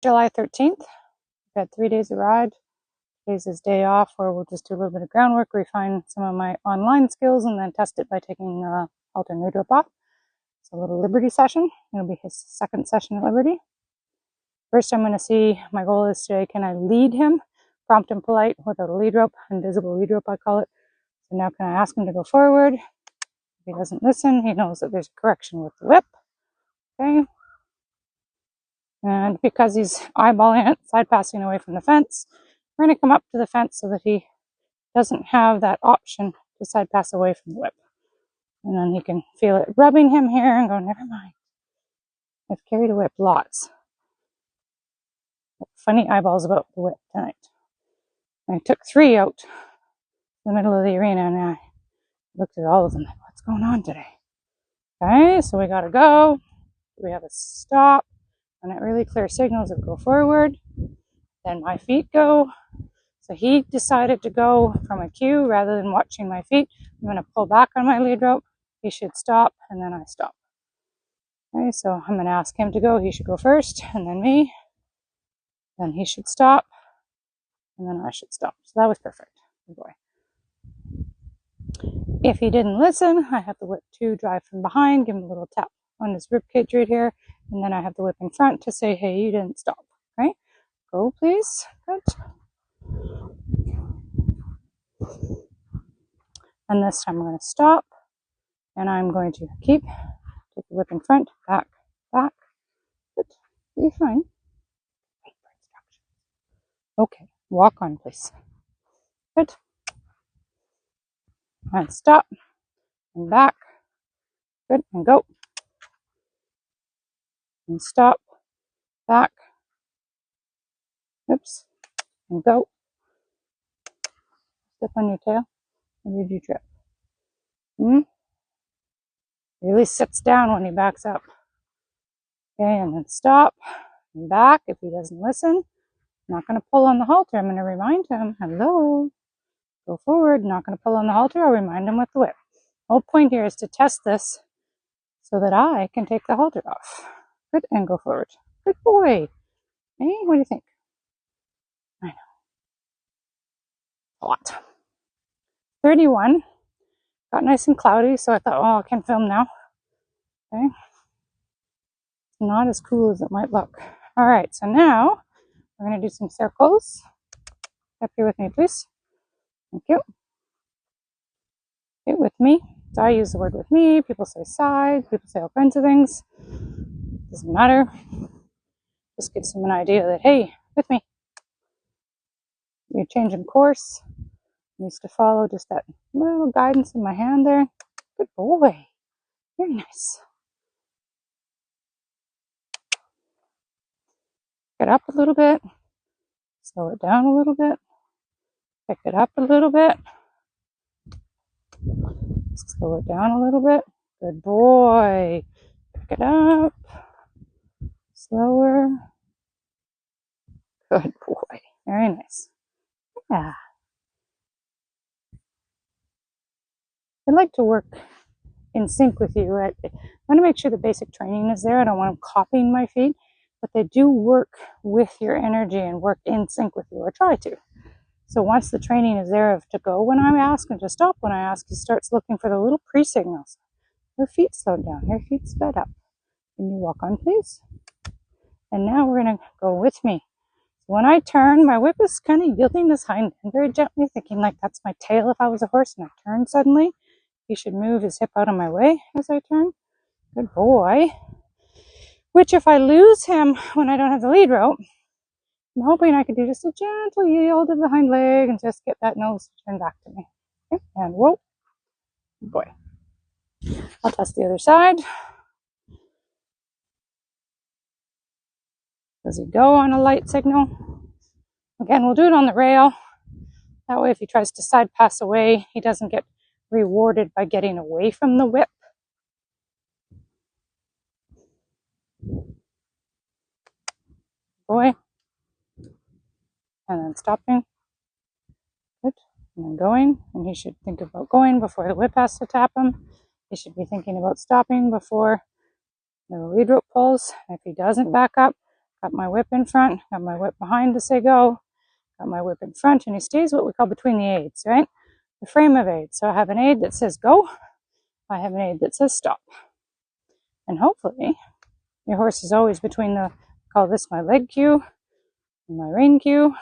July 13th. We've had 3 days of ride. Today's his day off where we'll just do a little bit of groundwork, refine some of my online skills, and then test it by taking halter and lead rope off. It's a little Liberty session. It'll be his second session at Liberty. First, I'm going to see, my goal is today, can I lead him, prompt and polite, without a lead rope, invisible lead rope I call it. So now can I ask him to go forward? If he doesn't listen, he knows that there's a correction with the whip. Okay. And because he's eyeballing it, side passing away from the fence, we're going to come up to the fence so that he doesn't have that option to side pass away from the whip. And then he can feel it rubbing him here and go, never mind. I've carried a whip lots. Funny eyeballs about the whip tonight. I took 3 out in the middle of the arena and I looked at all of them. What's going on today? Okay, so we got to go. We have a stop. And it really clear signals of go forward. Then my feet go. So he decided to go from a cue rather than watching my feet. I'm going to pull back on my lead rope. He should stop, and then I stop. Okay, so I'm going to ask him to go. He should go first, and then me. Then he should stop, and then I should stop. So that was perfect. Good boy. If he didn't listen, I have the whip to drive from behind, give him a little tap on his ribcage right here, and then I have the whip in front to say, hey, you didn't stop. Okay, go please. Good. And this time I'm going to stop, and I'm going to take the whip in front, back, back. Good. You're fine. Wait for instructions. Okay, walk on please. Good. And stop, and back. Good, and go. And stop, back. Oops, and go. Step on your tail, or did you trip? He really sits down when he backs up. Okay, and then stop, and back. If he doesn't listen, I'm not going to pull on the halter. I'm going to remind him, hello, go forward. I'm not going to pull on the halter. I'll remind him with the whip. The whole point here is to test this so that I can take the halter off. Good, and go forward. Good boy. Hey, what do you think? I know. A lot. 31. Got nice and cloudy, so I thought, oh, I can film now. Okay. Not as cool as it might look. All right, so now we're going to do some circles. Up here with me, please. Thank you. Get with me. So I use the word with me. People say side. People say all kinds of things. Doesn't matter. Just gives them an idea that, hey, with me. You're changing course. Needs to follow just that little guidance in my hand there. Good boy. Very nice. Pick it up a little bit. Slow it down a little bit. Pick it up a little bit. Slow it down a little bit. Good boy. Pick it up. Slower. Good boy. Very nice. Yeah. I'd like to work in sync with you. I want to make sure the basic training is there. I don't want them copying my feet, but they do work with your energy and work in sync with you, or try to. So once the training is there of to go when I ask and to stop when I ask, he starts looking for the little pre-signals. Your feet slowed down. Your feet sped up. Can you walk on, please? And now we're going to go with me. When I turn, my whip is kind of yielding this hind end very gently, thinking like that's my tail if I was a horse, and I turn suddenly. He should move his hip out of my way as I turn. Good boy. Which if I lose him when I don't have the lead rope, I'm hoping I could do just a gentle yield of the hind leg and just get that nose to turn back to me. Okay, and whoa. Good boy. I'll test the other side. Does he go on a light signal? Again, we'll do it on the rail. That way if he tries to side pass away, he doesn't get rewarded by getting away from the whip. Boy. And then stopping. Good. And then going. And he should think about going before the whip has to tap him. He should be thinking about stopping before the lead rope pulls. If he doesn't back up, Got my whip in front, got my whip behind to say go, got my whip in front, and he stays what we call between the aids, right? The frame of aid. So I have an aid that says go, I have an aid that says stop. And hopefully, your horse is always between the, call this my leg cue, and my rein cue.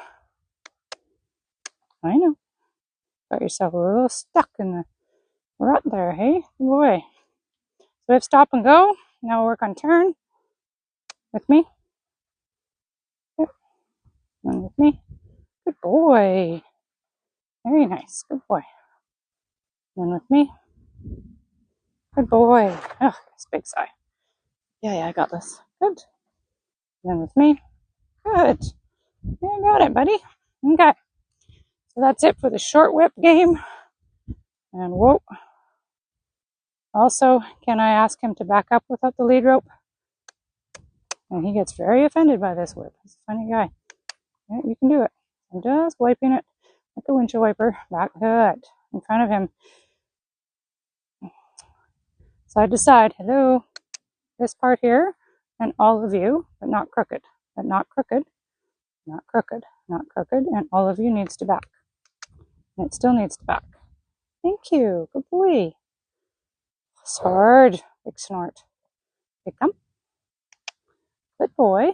I know. Got yourself a little stuck in the rut there, hey? Good boy. So we have stop and go. Now we'll work on turn. With me. Yep. And with me. Good boy. Very nice. Good boy. And with me. Good boy. Oh, it's a big sigh. Yeah, I got this. Good. And with me. Good. Yeah, I got it, buddy. Okay. So that's it for the short whip game. And whoa. Also, can I ask him to back up without the lead rope? And he gets very offended by this whip. He's a funny guy. Yeah, you can do it. I'm just wiping it like a windshield wiper. Back good. In front of him. Side to side. Hello. This part here. And all of you, but not crooked. But not crooked. Not crooked. Not crooked. And all of you needs to back. And it still needs to back. Thank you. Good boy. It's hard. Big snort. Big come. Good boy.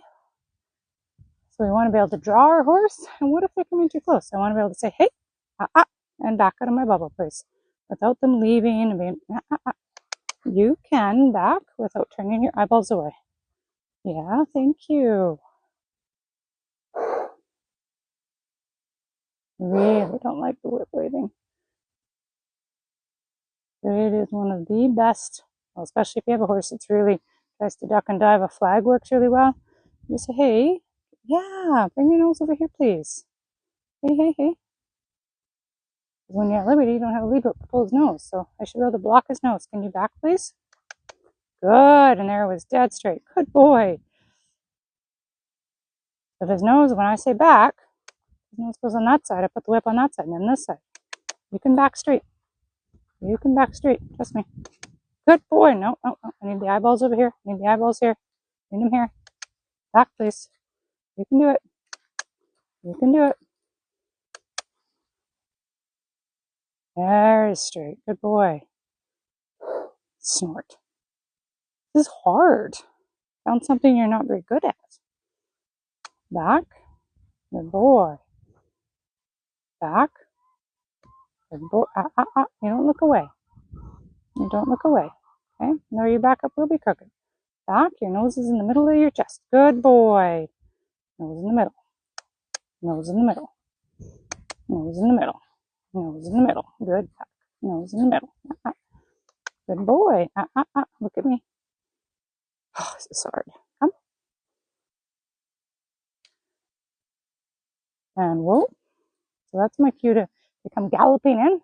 So we want to be able to draw our horse. And what if they come in too close? I want to be able to say, hey, and back out of my bubble, please. Without them leaving and being, You can back without turning your eyeballs away. Yeah, thank you. Really don't like the whip waving. It is one of the best, well, especially if you have a horse that's really tries to duck and dive. A flag works really well. You say, hey, yeah, bring your nose over here, please. Hey. When you're at liberty, you don't have a lead rope to pull his nose, so I should be able to block his nose. Can you back, please? Good, and there it was dead straight. Good boy. If his nose, when I say back, his nose goes on that side. I put the whip on that side and then this side. You can back straight. You can back straight. Trust me. Good boy. No. I need the eyeballs over here. I need the eyeballs here. I need them here. Back, please. You can do it. You can do it. Very straight. Good boy. Snort. This is hard. Found something you're not very good at. Back. Good boy. Back. Good boy. You don't look away. You don't look away. Okay? Now your back up will be crooked. Back. Your nose is in the middle of your chest. Good boy. Nose in the middle. Nose in the middle. Nose in the middle. Nose in the middle. Good. Back. Nose in the middle. Good boy. Look at me. Oh, this is hard. Come. And whoa. So that's my cue to come galloping in.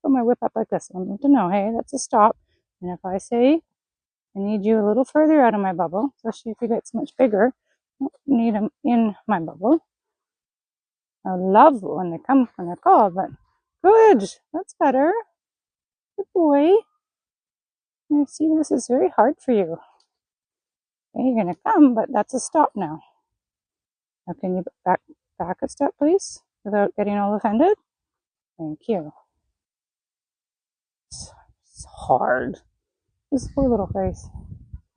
Put my whip up like this. I want them to know, hey, that's a stop. And if I say, I need you a little further out of my bubble, especially if you get so much bigger, I don't need them in my bubble. I love when they come when they're called, but good. That's better. Good boy. I see this is very hard for you. Okay, you're going to come, but that's a stop now. Now, can you back a step, please, without getting all offended? Thank you. It's hard. This poor little face.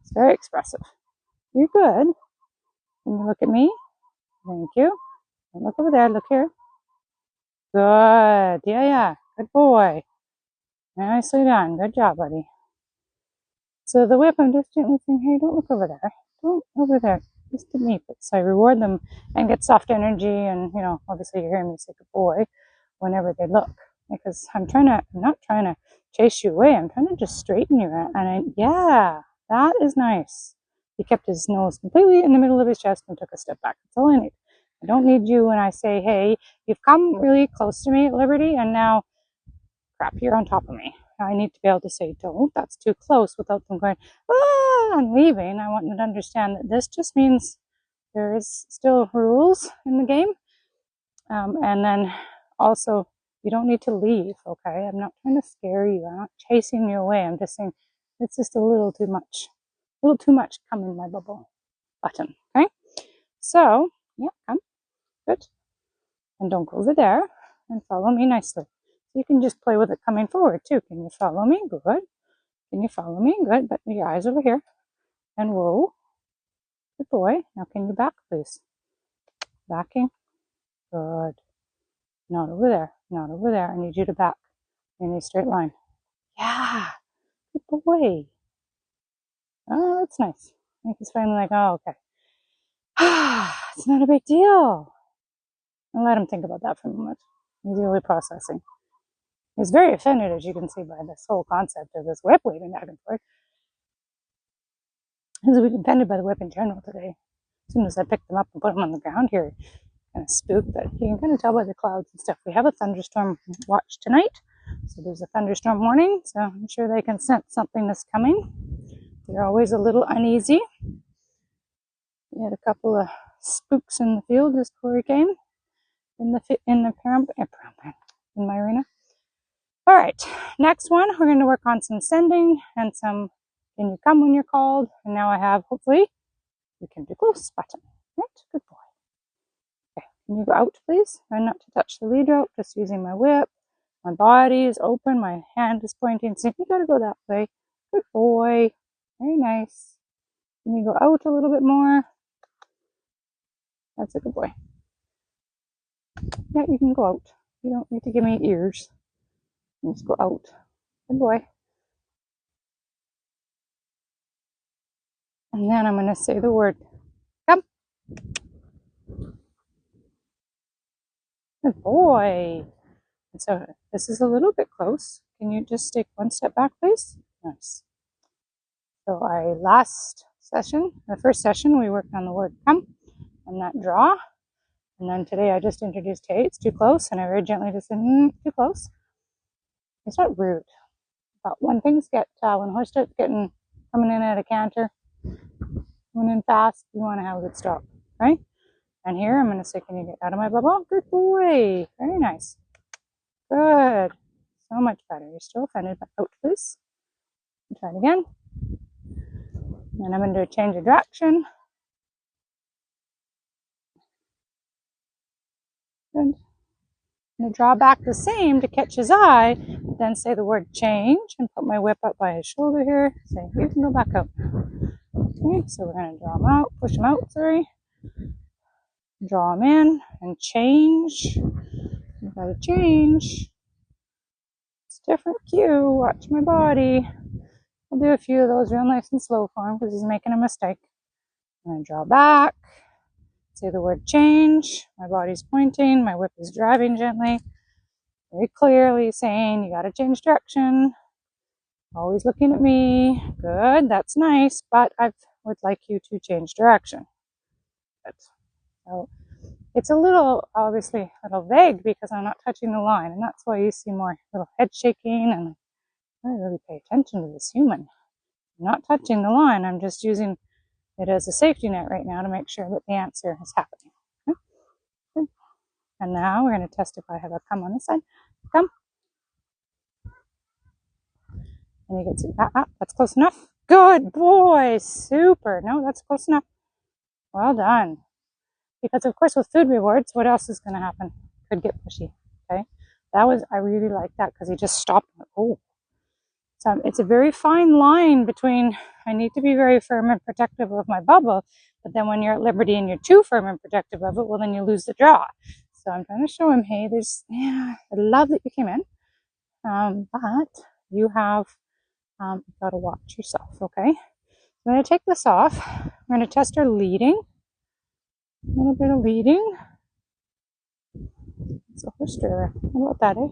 It's very expressive. You're good. Can you look at me? Thank you. Don't look over there. Look here. Good. Yeah. Good boy. Nicely done. Good job, buddy. So the whip, I'm just gently saying, hey, don't look over there. Don't over there. Just at me. So I reward them and get soft energy. And, obviously you're hearing me say good boy whenever they look. Because I'm not trying to chase you away. I'm trying to just straighten you out. And yeah, that is nice. He kept his nose completely in the middle of his chest and took a step back. That's all I need. I don't need you when I say, hey, you've come really close to me at Liberty, and now, crap, you're on top of me. I need to be able to say, don't, that's too close, without them going, and leaving. I want you to understand that this just means there is still rules in the game. And then also, you don't need to leave, okay? I'm not trying to scare you. I'm not chasing you away. I'm just saying it's just a little too much. A little too much come in my bubble button, okay? So, yeah, come. Good. And don't go over there. And follow me nicely. You can just play with it coming forward too. Can you follow me? Good. Can you follow me? Good. But your eyes over here. And whoa. Good boy. Now can you back, please? Backing. Good. Not over there. Not over there. I need you to back in a straight line. Yeah. Good boy. Oh, that's nice. I think he's finally like, oh, okay. It's not a big deal. And let him think about that for a moment. He's really processing. He's very offended, as you can see by this whole concept of this whip waving back and forth. He's offended by the whip in general today. As soon as I picked him up and put him on the ground here, kind of spooked, but you can kind of tell by the clouds and stuff. We have a thunderstorm watch tonight. So there's a thunderstorm warning, so I'm sure they can sense something that's coming. They're always a little uneasy. We had a couple of spooks in the field as Corey came in my arena. All right, next one, we're going to work on some sending and some can you come when you're called. And now I have, hopefully, we can do close button. Right, good boy. Okay, can you go out, please? Try not to touch the lead rope, just using my whip. My body is open, my hand is pointing, so you got to go that way. Good boy. Very nice. Can you go out a little bit more? That's a good boy. Yeah, you can go out. You don't need to give me ears. Just go out. Good boy. And then I'm going to say the word. Come. Good boy. And so this is a little bit close. Can you just take one step back, please? Nice. So the first session, we worked on the word come and that draw. And then today I just introduced, hey, it's too close. And I very gently just said, too close. It's not rude. But when things get, when the horse starts coming in at a canter, coming in fast, you want to have a good stop, right? And here I'm going to say, can you get out of my bubble? Good boy. Very nice. Good. So much better. You're still offended, but out, please. Try it again. And I'm going to do a change of direction. Good. I'm going to draw back the same to catch his eye, then say the word change and put my whip up by his shoulder here. Say, you can go back out. Okay, so we're going to draw him out, push him out, sorry. Draw him in and change. You got to change. It's a different cue. Watch my body. I'll do a few of those real nice and slow for him because he's making a mistake. I'm going to draw back. Say the word change. My body's pointing. My whip is driving gently. Very clearly saying, you got to change direction. Always looking at me. Good. That's nice. But I would like you to change direction. Good. So it's a little, obviously, a little vague because I'm not touching the line. And that's why you see more little head shaking. And I really pay attention to this human. I'm not touching the line. I'm just using it as a safety net right now to make sure that the answer is happening. Okay. And now we're going to test if I have a come on this side. Come. And you get to, that's close enough. Good boy. Super. No, that's close enough. Well done. Because of course with food rewards, what else is going to happen? Could get pushy. Okay. I really like that because he just stopped. Oh. So it's a very fine line between, I need to be very firm and protective of my bubble, but then when you're at liberty and you're too firm and protective of it, well, then you lose the draw. So I'm trying to show him, hey, I love that you came in, but you have got to watch yourself, okay? I'm going to take this off. I'm going to test our leading. A little bit of leading. It's a horse trailer. How about that, eh?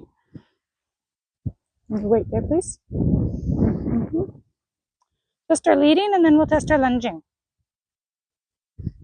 Wait there, please. Test our leading, and then we'll test our lunging.